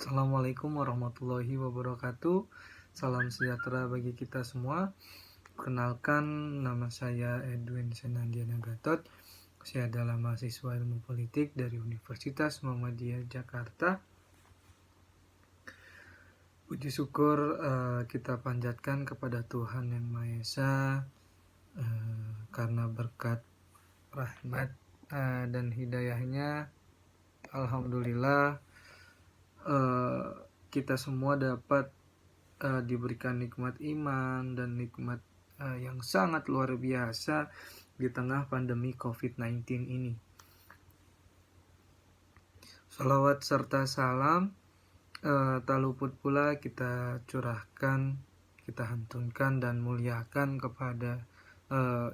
Assalamualaikum warahmatullahi wabarakatuh. Salam sejahtera bagi kita semua. Perkenalkan, nama saya Edwin Senandiana Gatot. Saya adalah mahasiswa ilmu politik dari Universitas Muhammadiyah Jakarta. Puji syukur kita panjatkan kepada Tuhan Yang Maha Esa karena berkat rahmat dan hidayahnya, alhamdulillah kita semua dapat diberikan nikmat iman dan nikmat yang sangat luar biasa di tengah pandemi COVID-19 ini. Salawat serta salam tak luput pula kita curahkan, kita hantunkan dan muliakan kepada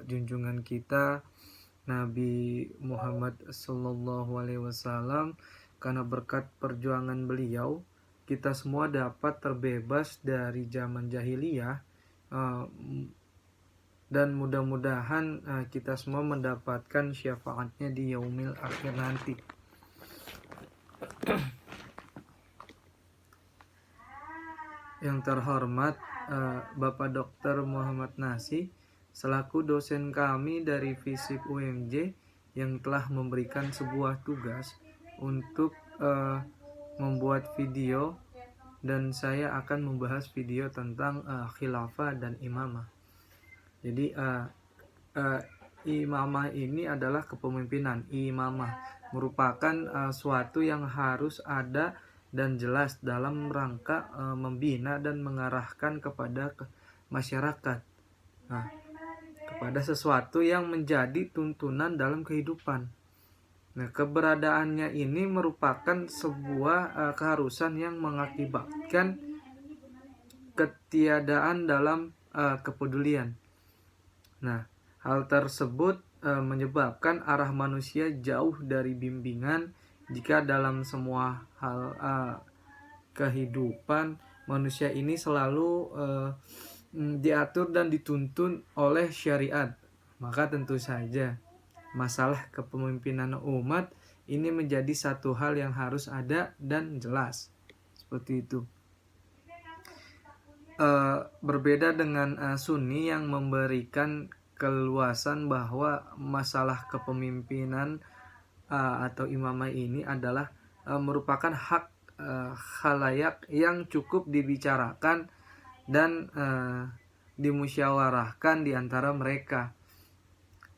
junjungan kita Nabi Muhammad SAW, karena berkat perjuangan beliau kita semua dapat terbebas dari zaman jahiliyah, dan mudah-mudahan kita semua mendapatkan syafaatnya di yaumil akhir nanti. Yang terhormat Bapak Dr. Muhammad Nasi selaku dosen kami dari Fisip UMJ yang telah memberikan sebuah tugas untuk membuat video, dan saya akan membahas video tentang khilafah dan imamah. Jadi imamah ini adalah kepemimpinan. Imamah merupakan suatu yang harus ada dan jelas dalam rangka membina dan mengarahkan kepada masyarakat, kepada sesuatu yang menjadi tuntunan dalam kehidupan. Nah, keberadaannya ini merupakan sebuah keharusan yang mengakibatkan ketiadaan dalam kepedulian. Nah, hal tersebut menyebabkan arah manusia jauh dari bimbingan jika dalam semua hal kehidupan manusia ini selalu diatur dan dituntun oleh syariat. Maka tentu saja masalah kepemimpinan umat ini menjadi satu hal yang harus ada dan jelas. Seperti itu. Berbeda dengan Sunni yang memberikan keluasan bahwa masalah kepemimpinan atau imamah ini adalah merupakan hak khalayak yang cukup dibicarakan dan dimusyawarahkan di antara mereka.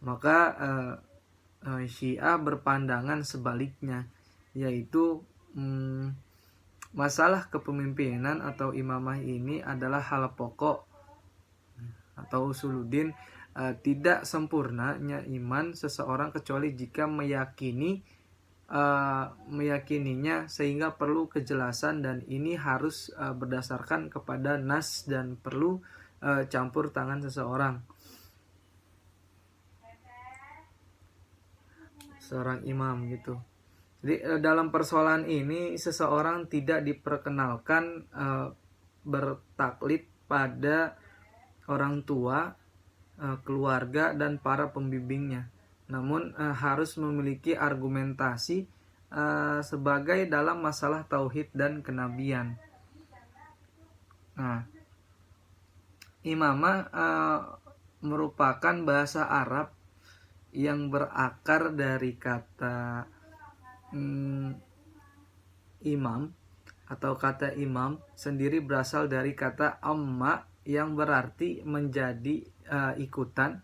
Maka Syiah berpandangan sebaliknya, yaitu masalah kepemimpinan atau imamah ini adalah hal pokok atau usuluddin. Tidak sempurnanya iman seseorang kecuali jika meyakininya, sehingga perlu kejelasan, dan ini harus berdasarkan kepada nas dan perlu campur tangan seseorang. Seorang imam gitu. Jadi dalam persoalan ini seseorang tidak diperkenalkan bertaklid pada orang tua, keluarga dan para pembimbingnya, namun harus memiliki argumentasi sebagai dalam masalah tauhid dan kenabian. Nah, imamah merupakan bahasa Arab yang berakar dari kata imam, atau kata imam sendiri berasal dari kata amma yang berarti menjadi ikutan.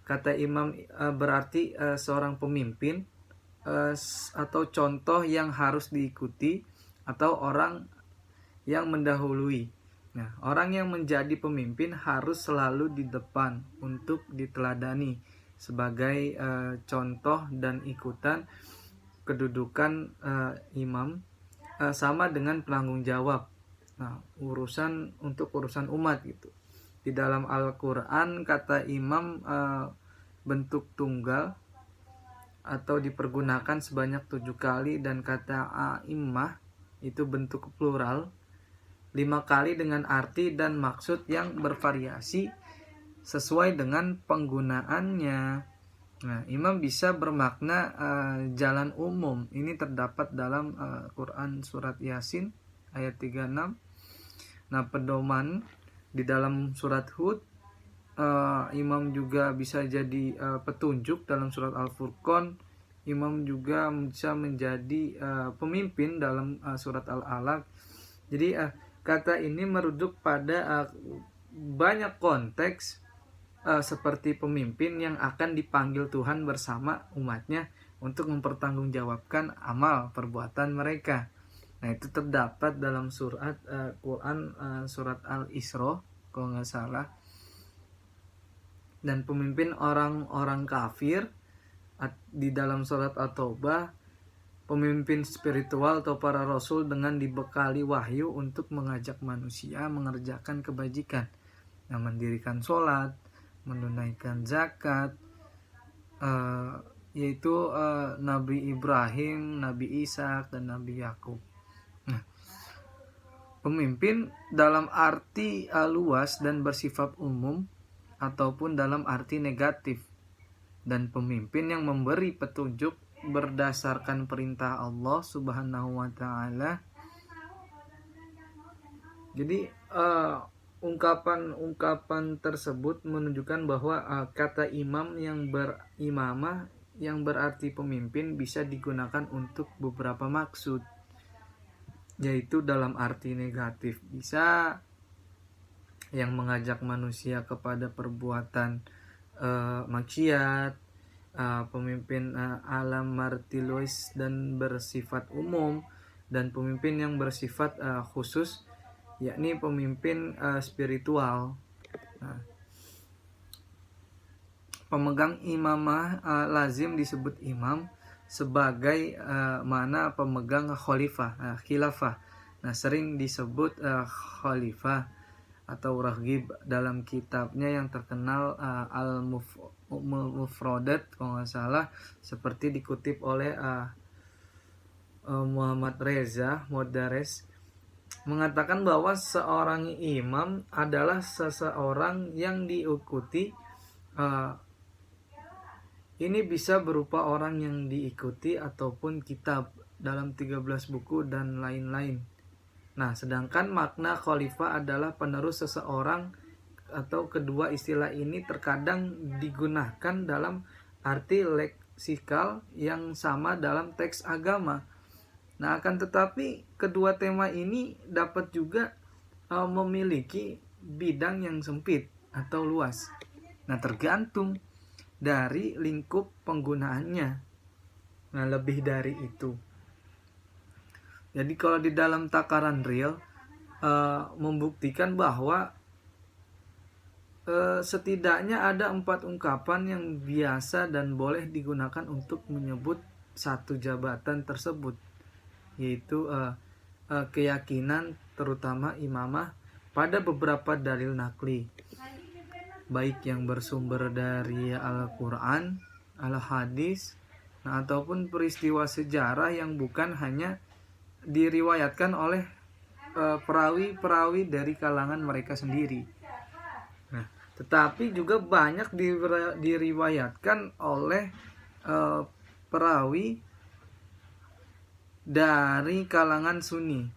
Kata imam berarti seorang pemimpin atau contoh yang harus diikuti, atau orang yang mendahului. Nah, orang yang menjadi pemimpin harus selalu di depan untuk diteladani sebagai contoh dan ikutan. Kedudukan imam sama dengan penanggung jawab. Nah, urusan umat gitu. Di dalam Al-Quran kata imam bentuk tunggal atau dipergunakan sebanyak 7 kali, dan kata a'immah itu bentuk plural 5 kali dengan arti dan maksud yang bervariasi sesuai dengan penggunaannya. Nah, imam bisa bermakna jalan umum. Ini terdapat dalam Quran surat Yasin ayat 36. Nah, pedoman di dalam surat Hud, imam juga bisa jadi petunjuk dalam surat Al-Furqan. Imam juga bisa menjadi pemimpin dalam surat Al-Alaq. Jadi kata ini merujuk pada banyak konteks seperti pemimpin yang akan dipanggil Tuhan bersama umatnya untuk mempertanggungjawabkan amal perbuatan mereka. Nah, itu terdapat dalam surat Quran surat Al-Isra kalau nggak salah. Dan pemimpin orang-orang kafir di dalam surat At-Taubah, pemimpin spiritual atau para rasul dengan dibekali wahyu untuk mengajak manusia mengerjakan kebajikan, mendirikan sholat, menunaikan zakat, yaitu Nabi Ibrahim, Nabi Ishak, dan Nabi Yakub. Nah, pemimpin dalam arti luas dan bersifat umum ataupun dalam arti negatif, dan pemimpin yang memberi petunjuk berdasarkan perintah Allah Subhanahu wa Ta'ala. Jadi ungkapan tersebut menunjukkan bahwa kata imam yang berimamah yang berarti pemimpin bisa digunakan untuk beberapa maksud, yaitu dalam arti negatif bisa yang mengajak manusia kepada perbuatan maksiat, pemimpin alam martilois dan bersifat umum, dan pemimpin yang bersifat khusus, yakni pemimpin spiritual. Nah, pemegang imamah lazim disebut imam sebagai mana pemegang khilafah. Nah, sering disebut khalifah atau raghib dalam kitabnya yang terkenal Al-Mufradat kalau nggak salah, seperti dikutip oleh Muhammad Reza Modares, mengatakan bahwa seorang imam adalah seseorang yang diikuti. Ini bisa berupa orang yang diikuti ataupun kitab dalam 13 buku dan lain-lain. Nah, sedangkan makna khalifah adalah penerus seseorang, atau kedua istilah ini terkadang digunakan dalam arti leksikal yang sama dalam teks agama. Nah, akan tetapi kedua tema ini dapat juga memiliki bidang yang sempit atau luas. Nah, tergantung dari lingkup penggunaannya. Nah, lebih dari itu. Jadi kalau di dalam takaran real membuktikan bahwa setidaknya ada 4 ungkapan yang biasa dan boleh digunakan untuk menyebut satu jabatan tersebut, yaitu keyakinan terutama imamah pada beberapa dalil nakli, baik yang bersumber dari Al-Quran, Al-Hadis, ataupun peristiwa sejarah yang bukan hanya diriwayatkan oleh perawi-perawi dari kalangan mereka sendiri. Nah, tetapi juga banyak diriwayatkan oleh perawi dari kalangan Sunni.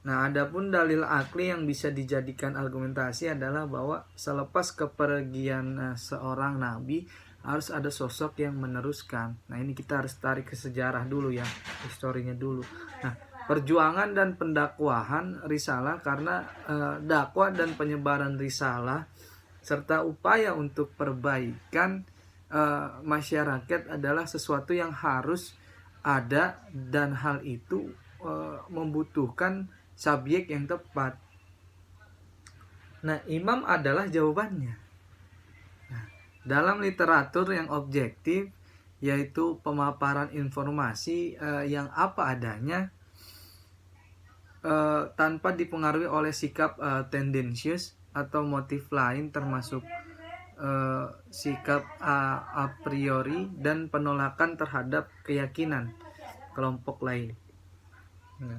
Nah, adapun dalil akli yang bisa dijadikan argumentasi adalah bahwa selepas kepergian seorang nabi harus ada sosok yang meneruskan. Nah, ini kita harus tarik ke sejarah dulu ya, historinya dulu. Nah, perjuangan dan pendakwahan risalah karena dakwah dan penyebaran risalah serta upaya untuk perbaikan masyarakat adalah sesuatu yang harus ada, dan hal itu membutuhkan subjek yang tepat. Nah, imam adalah jawabannya. Nah, dalam literatur yang objektif, yaitu pemaparan informasi yang apa adanya, tanpa dipengaruhi oleh sikap tendensius atau motif lain, termasuk sikap a priori dan penolakan terhadap keyakinan kelompok lain. Nah,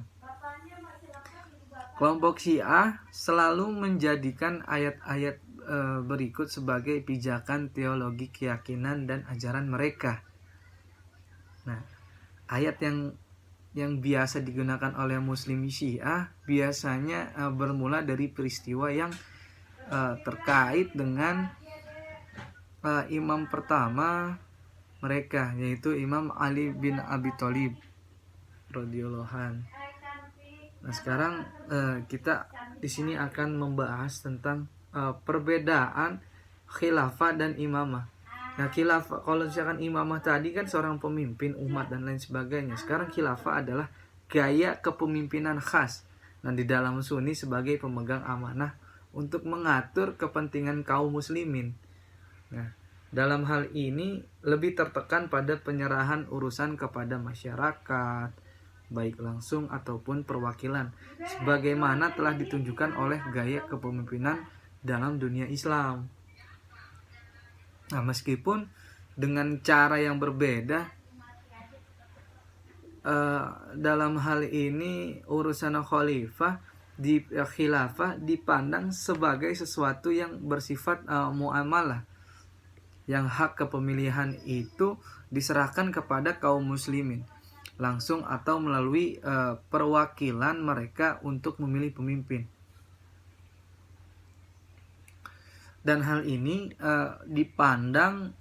kelompok Syiah selalu menjadikan ayat-ayat berikut sebagai pijakan teologi keyakinan dan ajaran mereka. Nah, ayat yang biasa digunakan oleh Muslim Syiah biasanya bermula dari peristiwa yang terkait dengan imam pertama mereka, yaitu Imam Ali bin Abi Thalib radhiyallahu anhu. Nah, sekarang kita di sini akan membahas tentang perbedaan khilafah dan imamah. Nah, khilafah, kalau misalkan imamah tadi kan seorang pemimpin umat dan lain sebagainya. Sekarang khilafah adalah gaya kepemimpinan khas. Nah, di dalam Sunni sebagai pemegang amanah untuk mengatur kepentingan kaum muslimin. Nah, dalam hal ini lebih tertekan pada penyerahan urusan kepada masyarakat, baik langsung ataupun perwakilan, sebagaimana telah ditunjukkan oleh gaya kepemimpinan dalam dunia Islam. Nah, meskipun dengan cara yang berbeda, dalam hal ini urusan khalifah di khilafah dipandang sebagai sesuatu yang bersifat muamalah, yang hak kepemilihan itu diserahkan kepada kaum muslimin langsung atau melalui perwakilan mereka untuk memilih pemimpin. Dan hal ini dipandang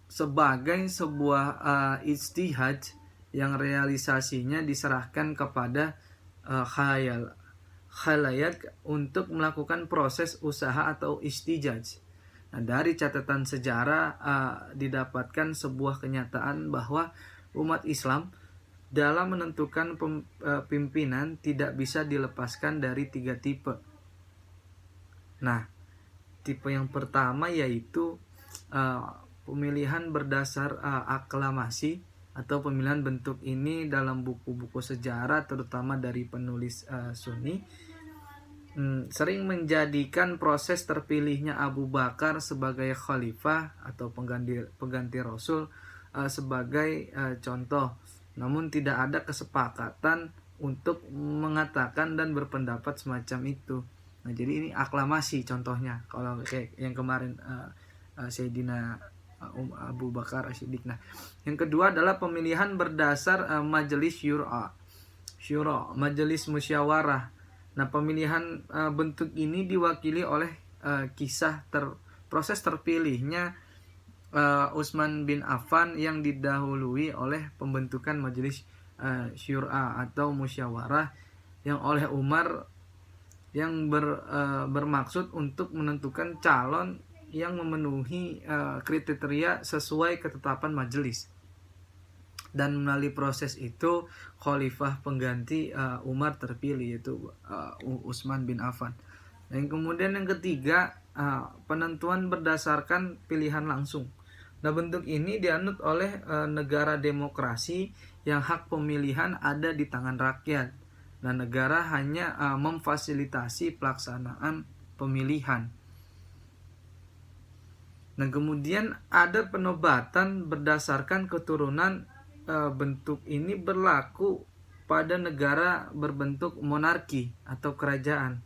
sebagai sebuah ijtihad yang realisasinya diserahkan kepada khalayak untuk melakukan proses usaha atau istijaj. Nah, dari catatan sejarah didapatkan sebuah kenyataan bahwa umat Islam dalam menentukan pimpinan tidak bisa dilepaskan dari 3 tipe. Nah, tipe yang pertama yaitu pemilihan berdasar aklamasi atau pemilihan bentuk ini dalam buku-buku sejarah terutama dari penulis Sunni sering menjadikan proses terpilihnya Abu Bakar sebagai khalifah atau pengganti Rasul sebagai contoh, namun tidak ada kesepakatan untuk mengatakan dan berpendapat semacam itu. Nah, jadi ini aklamasi contohnya, kalau kayak yang kemarin Sayyidina Abu Bakar As-Siddiq. Nah, yang kedua adalah pemilihan berdasar majelis syura, majelis musyawarah. Nah, pemilihan bentuk ini diwakili oleh proses terpilihnya Utsman bin Affan yang didahului oleh pembentukan majelis syura atau musyawarah yang oleh Umar, yang bermaksud untuk menentukan calon yang memenuhi kriteria sesuai ketetapan majelis. Dan melalui proses itu khalifah pengganti Umar terpilih, yaitu Utsman bin Affan. Dan kemudian yang ketiga, penentuan berdasarkan pilihan langsung. Nah, bentuk ini dianut oleh negara demokrasi yang hak pemilihan ada di tangan rakyat. Nah, negara hanya memfasilitasi pelaksanaan pemilihan. Nah, kemudian ada penobatan berdasarkan keturunan. Bentuk ini berlaku pada negara berbentuk monarki atau kerajaan.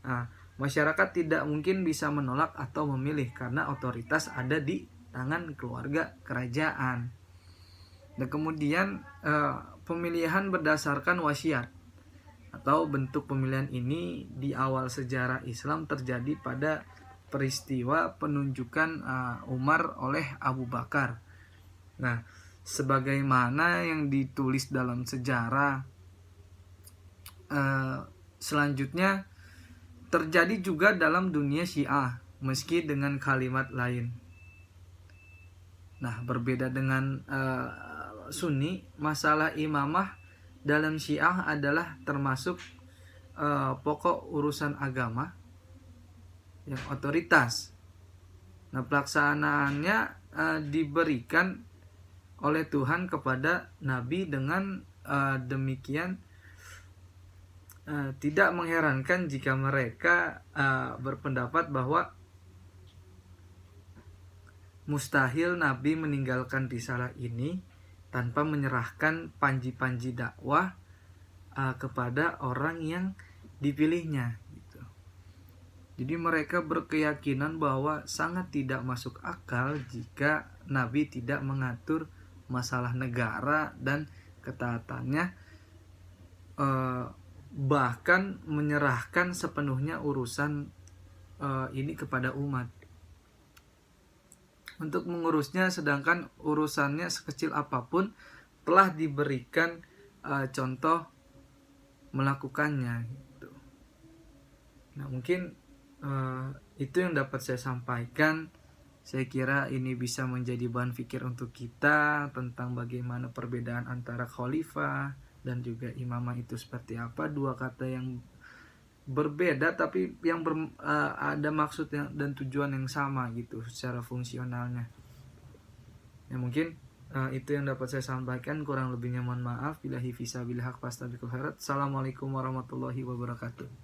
Nah, masyarakat tidak mungkin bisa menolak atau memilih karena otoritas ada di tangan keluarga kerajaan. Dan kemudian pemilihan berdasarkan wasiat atau bentuk pemilihan ini di awal sejarah Islam terjadi pada peristiwa penunjukan Umar oleh Abu Bakar. Nah, sebagaimana yang ditulis dalam sejarah, selanjutnya terjadi juga dalam dunia Syiah meski dengan kalimat lain. Nah, berbeda dengan Sunni, masalah imamah dalam Syiah adalah termasuk pokok urusan agama yang otoritas. Nah, pelaksanaannya diberikan oleh Tuhan kepada Nabi. Dengan demikian tidak mengherankan jika mereka berpendapat bahwa mustahil Nabi meninggalkan risalah ini tanpa menyerahkan panji-panji dakwah kepada orang yang dipilihnya gitu. Jadi mereka berkeyakinan bahwa sangat tidak masuk akal jika Nabi tidak mengatur masalah negara dan ketaatannya, bahkan menyerahkan sepenuhnya urusan ini kepada umat untuk mengurusnya, sedangkan urusannya sekecil apapun telah diberikan contoh melakukannya gitu. Nah mungkin itu yang dapat saya sampaikan. Saya kira ini bisa menjadi bahan pikir untuk kita tentang bagaimana perbedaan antara khalifah dan juga imamah itu seperti apa. Dua kata yang berbeda tapi yang ada maksud dan tujuan yang sama gitu secara fungsionalnya. Ya mungkin itu yang dapat saya sampaikan. Kurang lebihnya mohon maaf. Billahi fisabilillah haq fastabiqul khairat. Assalamualaikum warahmatullahi wabarakatuh.